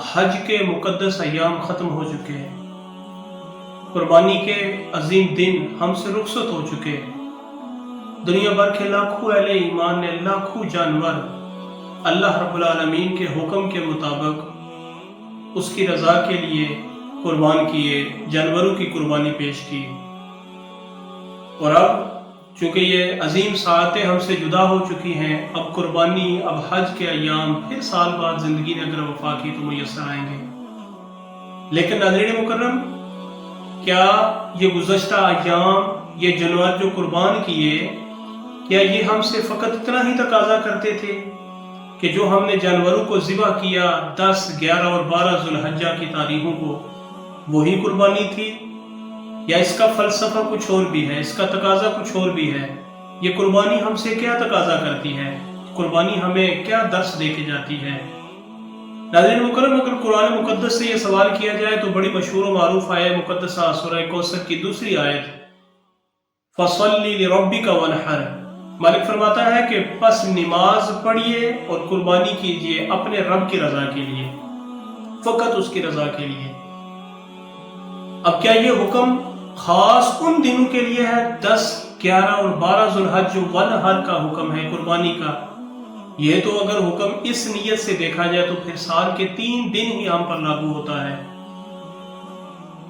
حج کے مقدس ایام ختم ہو چکے ہیں، قربانی کے عظیم دن ہم سے رخصت ہو چکے ہیں۔ دنیا بھر کے لاکھوں اہل ایمان نے لاکھوں جانور اللہ رب العالمین کے حکم کے مطابق اس کی رضا کے لیے قربان کیے، جانوروں کی قربانی پیش کی۔ اور اب چونکہ یہ عظیم ساعتیں ہم سے جدا ہو چکی ہیں، اب قربانی، اب حج کے ایام پھر سال بعد زندگی نے اگر وفا کی تو میسر آئیں گے۔ لیکن ناظرین مکرم، کیا یہ گزشتہ ایام، یہ جانور جو قربان کیے، کیا یہ ہم سے فقط اتنا ہی تقاضا کرتے تھے کہ جو ہم نے جانوروں کو ذبح کیا 10، 11 اور 12 ذوالحجہ کی تاریخوں کو، وہی قربانی تھی؟ یا اس کا فلسفہ کچھ اور بھی ہے، اس کا تقاضا کچھ اور بھی ہے؟ یہ قربانی ہم سے کیا تقاضا کرتی ہے؟ قربانی ہمیں کیا درس دے کے جاتی ہے؟ ناظرین مکرم، اگر قرآن مقدس سے یہ سوال کیا جائے تو بڑی مشہور و معروف آیت مقدسہ سورہ کوثر کی دوسری آیت فَصَلِّ لِرَبِّكَ وَانْحَرْ، مالک فرماتا ہے کہ پس نماز پڑھیے اور قربانی کیجئے اپنے رب کی رضا کے لیے، فقط اس کی رضا کے لیے۔ اب کیا یہ حکم خاص ان دنوں کے لیے ہے 10، 11 اور 12 ذوالحج جو وانحر کا حکم ہے، قربانی کا؟ یہ تو اگر حکم اس نیت سے دیکھا جائے تو پھر سال کے 3 دن ہی ہم پر لاگو ہوتا ہے،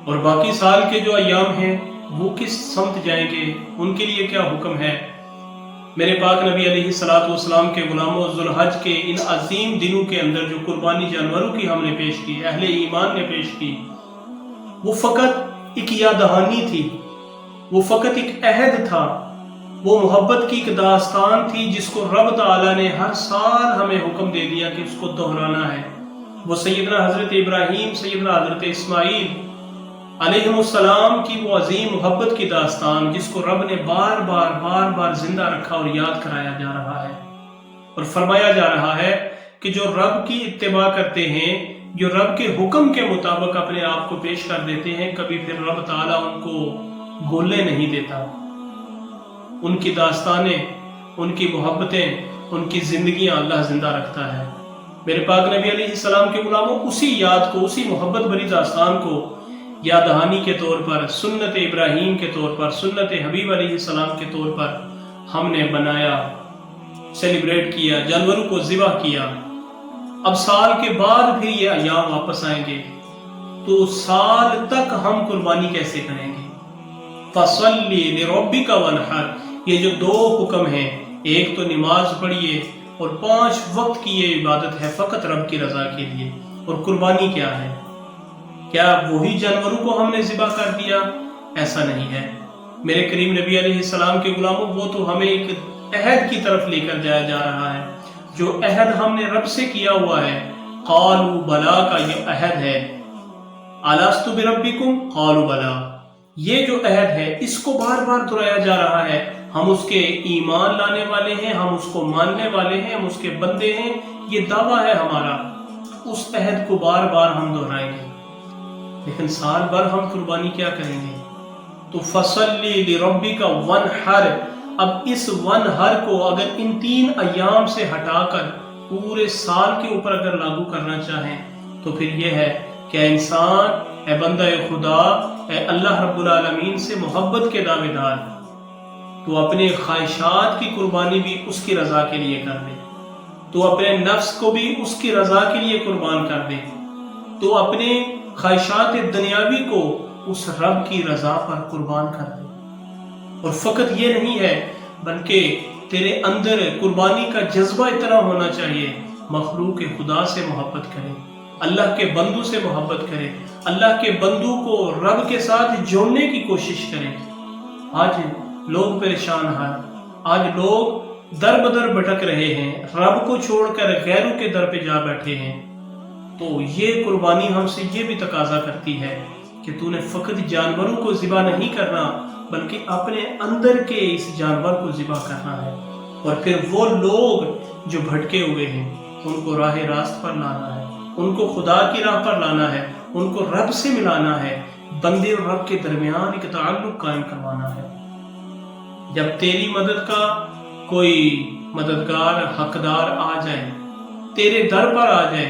اور باقی سال کے جو ایام ہیں وہ کس سمت جائیں گے؟ ان کے لیے کیا حکم ہے؟ میرے پاک نبی علیہ الصلوۃ والسلام کے غلاموں، ذوالحج کے ان عظیم دنوں کے اندر جو قربانی جانوروں کی ہم نے پیش کی، اہل ایمان نے پیش کی، وہ فقط ایک یاد دہانی تھی، وہ فقط ایک عہد تھا، وہ محبت کی ایک داستان تھی جس کو رب تعالیٰ نے ہر سال ہمیں حکم دے دیا کہ اس کو دہرانا ہے۔ وہ سیدنا حضرت ابراہیم، سیدنا حضرت اسماعیل علیہ السلام کی وہ عظیم محبت کی داستان جس کو رب نے بار بار زندہ رکھا اور یاد کرایا جا رہا ہے، اور فرمایا جا رہا ہے کہ جو رب کی اتباع کرتے ہیں، جو رب کے حکم کے مطابق اپنے آپ کو پیش کر دیتے ہیں، کبھی پھر رب تعالیٰ ان کو گولے نہیں دیتا۔ ان کی داستانیں، ان کی محبتیں، ان کی زندگیاں اللہ زندہ رکھتا ہے۔ میرے پاک نبی علیہ السلام کے غلاموں، اسی یاد کو، اسی محبت بھری داستان کو یاد دہانی کے طور پر، سنت ابراہیم کے طور پر، سنت حبیب علیہ السلام کے طور پر ہم نے بنایا، سیلیبریٹ کیا، جانوروں کو ذبح کیا۔ اب سال کے بعد پھر یہ ایام واپس آئیں گے، تو سال تک ہم قربانی کیسے کریں گے؟ فَصَلِّ لِرَبِّكَ وَانْحَرْ، یہ جو 2 حکم ہیں، ایک تو نماز پڑھیے اور 5 وقت کی یہ عبادت ہے فقط رب کی رضا کے لیے، اور قربانی کیا ہے؟ کیا وہی جانوروں کو ہم نے ذبح کر دیا؟ ایسا نہیں ہے۔ میرے کریم نبی علیہ السلام کے غلاموں، وہ تو ہمیں ایک عہد کی طرف لے کر جایا جا رہا ہے، جو عہد ہم نے رب سے کیا ہوا ہے۔ قالوا بلا کا یہ عہد ہے، الستُ بربکم قالوا بلا، یہ جو عہد ہے اس کو بار بار دہرایا جا رہا ہے۔ ہم اس کے ایمان لانے والے ہیں، ہم اس کو ماننے والے ہیں، ہم اس کے بندے ہیں، یہ دعویٰ ہے ہمارا۔ اس عہد کو بار بار ہم دہرائیں گے، لیکن سال بھر ہم قربانی کیا کریں گے؟ تو فَصَلِّ لِرَبِّكَ وَانْحَرْ، اب اس وانحر کو اگر ان 3 ایام سے ہٹا کر پورے سال کے اوپر اگر لاگو کرنا چاہیں تو پھر یہ ہے کہ انسان، اے بندہ خدا، اے اللہ رب العالمین سے محبت کے دعوے دار، تو اپنے خواہشات کی قربانی بھی اس کی رضا کے لیے کر دے، تو اپنے نفس کو بھی اس کی رضا کے لیے قربان کر دے، تو اپنے خواہشات دنیاوی کو اس رب کی رضا پر قربان کر دے۔ اور فقط یہ نہیں ہے، بلکہ تیرے اندر قربانی کا جذبہ اتنا ہونا چاہیے، مخلوق خدا سے محبت کرے، اللہ کے بندوں سے محبت کرے، اللہ کے بندوں کو رب کے ساتھ جوڑنے کی کوشش کرے۔ آج لوگ پریشان ہیں، آج لوگ در بدر بھٹک رہے ہیں، رب کو چھوڑ کر غیروں کے در پہ جا بیٹھے ہیں۔ تو یہ قربانی ہم سے یہ بھی تقاضا کرتی ہے کہ تو نے فقط جانوروں کو ذبح نہیں کرنا، بلکہ اپنے اندر کے اس جانور کو ذبح کرنا ہے، اور پھر وہ لوگ جو بھٹکے ہوئے ہیں ان کو راہ راست پر لانا ہے، ان کو خدا کی راہ پر لانا ہے، ان کو رب سے ملانا ہے، بندے اور رب کے درمیان ایک تعلق قائم کروانا ہے۔ جب تیری مدد کا کوئی مددگار، حقدار آ جائے، تیرے در پر آ جائے،